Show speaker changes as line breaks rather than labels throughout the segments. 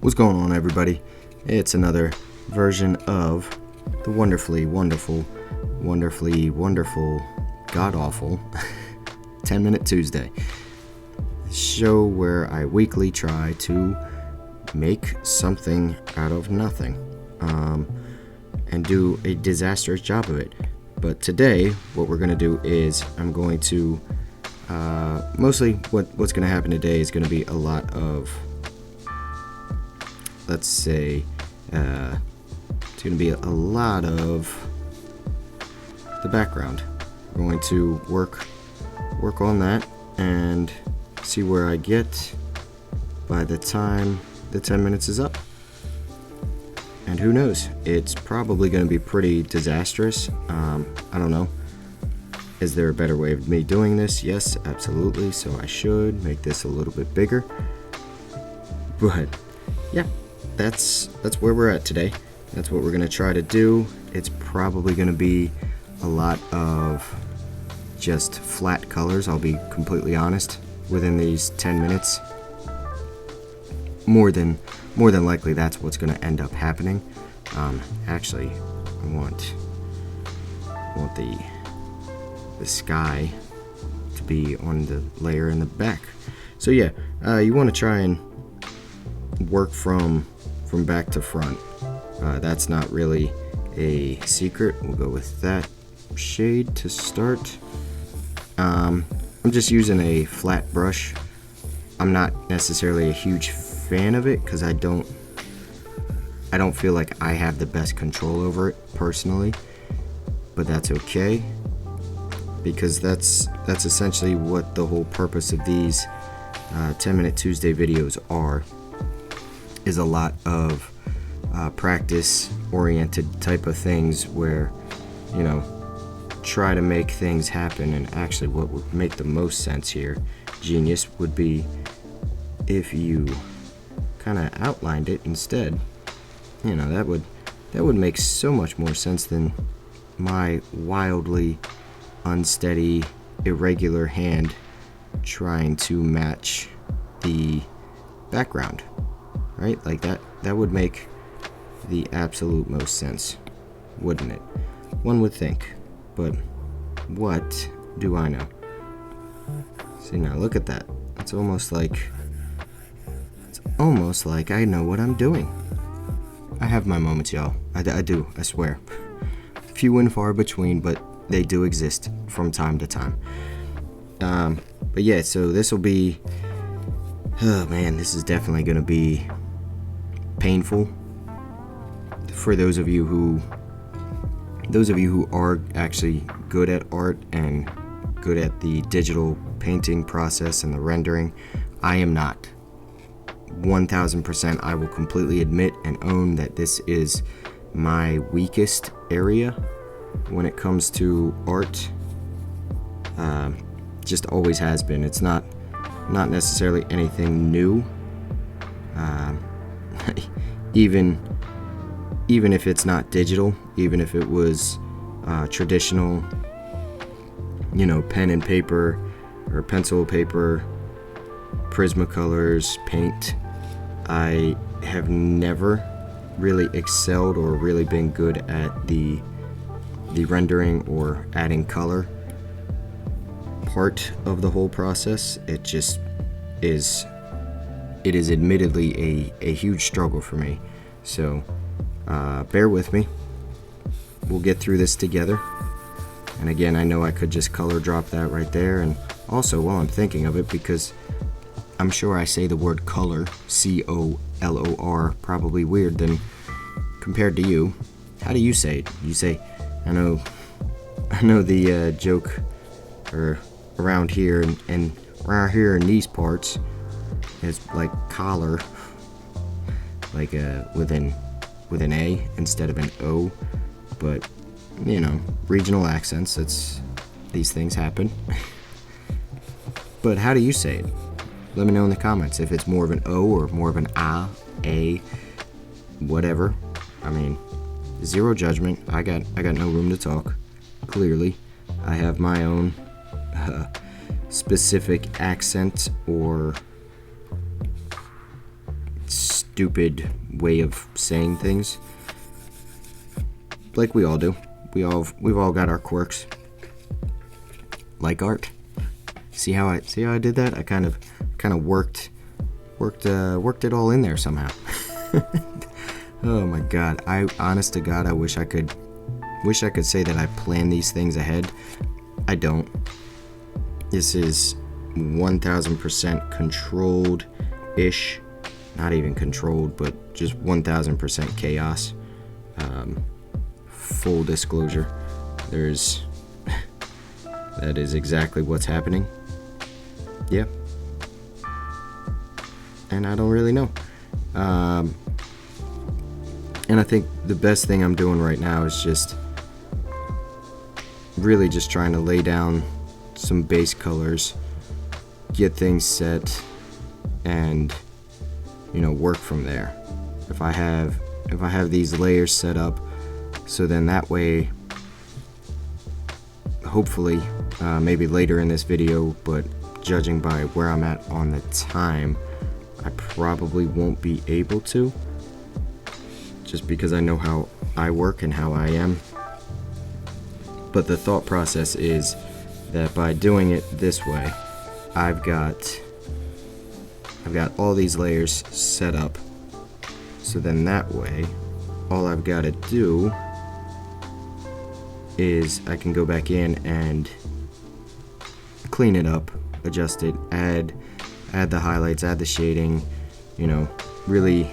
What's going on, everybody? It's another version of the wonderfully wonderful, god-awful 10-Minute Tuesday show where I weekly try to make something out of nothing and do a disastrous job of it. But today, what we're going to do is I'm going to mostly what's going to happen today is going to be a lot of, let's say, it's going to be a lot of the background. We're going to work on that and see where I get by the time the 10 minutes is up. And who knows, it's probably going to be pretty disastrous. I don't know. Is there a better way of me doing this? Yes, absolutely. So I should make this a little bit bigger. But yeah, that's where we're at today. That's what we're going to try to do. It's probably going to be a lot of just flat colors, I'll be completely honest, within these 10 minutes. More than likely that's what's going to end up happening. Actually, I want the sky to be on the layer in the back. So yeah, you want to try and work from back to front. That's not really a secret. We'll go with that shade to start. I'm just using a flat brush. I'm not necessarily a huge fan of it because I don't feel like I have the best control over it personally, but that's okay, because that's essentially what the whole purpose of these 10-Minute Tuesday videos are, is a lot of practice oriented type of things where, you know, try to make things happen. And actually what would make the most sense here, genius, would be if you kind of outlined it instead. You know, that would make so much more sense than my wildly unsteady, irregular hand trying to match the background, right? Like that would make the absolute most sense, wouldn't it? One would think, but what do I know? See, now look at that. It's almost like I know what I'm doing. I have my moments, y'all. I do, I swear. Few and far between, but they do exist from time to time. But yeah, so this will be, oh man, this is definitely going to be painful for those of you who are actually good at art and good at the digital painting process and the rendering. I am not. 1000%, I will completely admit and own that this is my weakest area when it comes to art. Just always has been. It's not necessarily anything new. Even if it's not digital, even if it was traditional, you know, pen and paper or pencil paper, Prismacolors, paint, I have never really excelled or really been good at the rendering or adding color part of the whole process. It just is. It is admittedly a huge struggle for me. So bear with me. We'll get through this together. And again, I know I could just color drop that right there. And also, while I'm thinking of it, because I'm sure I say the word color, C-O-L-O-R, probably weird than compared to you. How do you say it? You say, I know the joke or around here and around here in these parts is like collar, like with an A instead of an O. But you know, regional accents, these things happen. But how do you say it? Let me know in the comments if it's more of an O or more of an A, whatever. I mean, zero judgment. I got no room to talk. Clearly, I have my own specific accent or stupid way of saying things, like we all do. We've all got our quirks. Like art. See how I did that? I kind of worked it all in there somehow. Oh my god. Honest to God, I wish I could say that I plan these things ahead. I don't. This is 1000% controlled-ish. Not even controlled, but just 1000% chaos. Full disclosure. That is exactly what's happening. Yep. And I don't really know. And I think the best thing I'm doing right now is just really just trying to lay down some base colors, get things set, and work from there. If I have these layers set up, so then that way, hopefully, maybe later in this video, but judging by where I'm at on the time, I probably won't be able to, just because I know how I work and how I am. But the thought process is that by doing it this way, I've got all these layers set up, so then that way all I've got to do is I can go back in and clean it up, adjust it, add the highlights, add the shading, really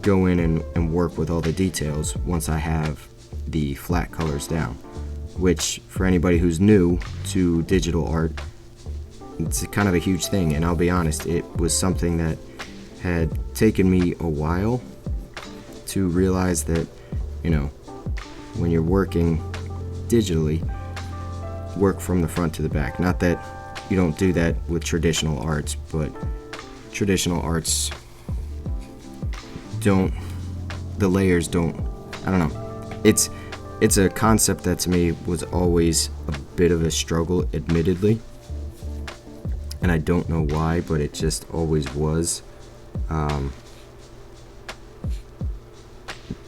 go in and work with all the details once I have the flat colors down, which for anybody who's new to digital art, it's kind of a huge thing. And I'll be honest, it was something that had taken me a while to realize that, when you're working digitally, work from the front to the back. Not that you don't do that with traditional arts, but traditional arts the layers don't, I don't know. It's a concept that to me was always a bit of a struggle, admittedly. And I don't know why, but it just always was.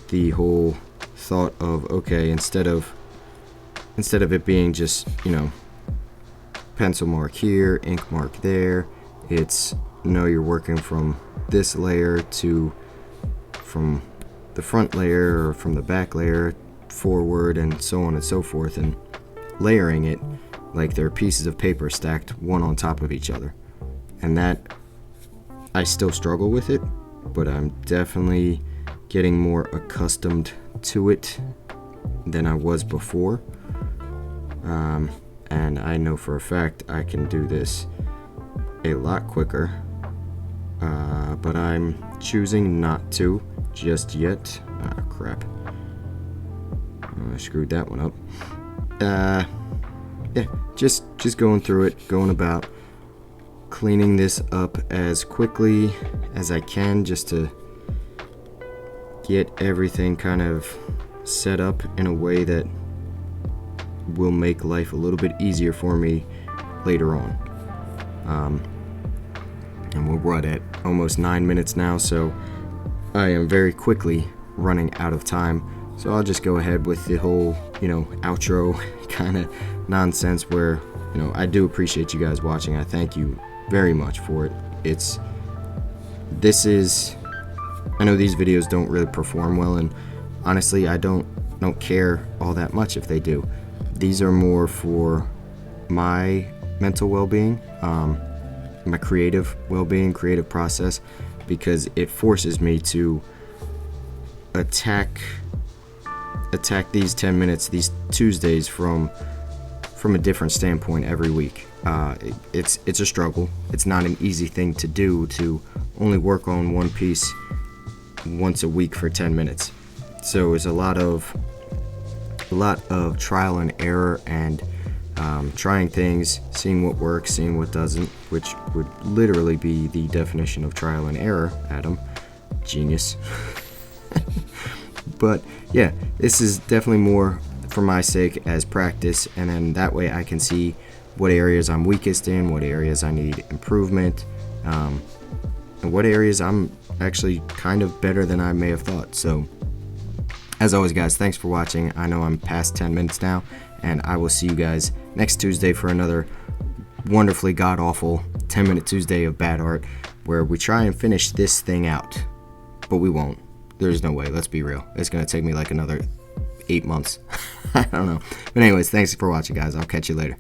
The whole thought of, okay, instead of it being just, pencil mark here, ink mark there, it's, no, you're working from this layer from the front layer or from the back layer forward, and so on and so forth, and layering it like they're pieces of paper stacked one on top of each other. And that, I still struggle with it, but I'm definitely getting more accustomed to it than I was before. And I know for a fact I can do this a lot quicker, but I'm choosing not to just yet. Ah, crap. I screwed that one up. Yeah, just going through it, going about cleaning this up as quickly as I can, just to get everything kind of set up in a way that will make life a little bit easier for me later on. And we're right at almost 9 minutes now, so I am very quickly running out of time. So I'll just go ahead with the whole, outro kind of nonsense where, I do appreciate you guys watching. I thank you very much for it. I know these videos don't really perform well, and honestly, I don't care all that much if they do. These are more for my mental well-being, my creative well-being, creative process, because it forces me to attack these 10 minutes, these Tuesdays from a different standpoint every week. It's a struggle. It's not an easy thing to do, to only work on one piece once a week for 10 minutes. So it's a lot of trial and error, and trying things, seeing what works, seeing what doesn't, which would literally be the definition of trial and error, Adam. Genius. But yeah, this is definitely more for my sake as practice, and then that way I can see what areas I'm weakest in, what areas I need improvement, and what areas I'm actually kind of better than I may have thought. So as always, guys, thanks for watching. I know I'm past 10 minutes now, and I will see you guys next Tuesday for another wonderfully god-awful 10-minute Tuesday of bad art, where we try and finish this thing out. But we won't. There's no way. Let's be real. It's going to take me like another 8 months. I don't know. But anyways, thanks for watching, guys. I'll catch you later.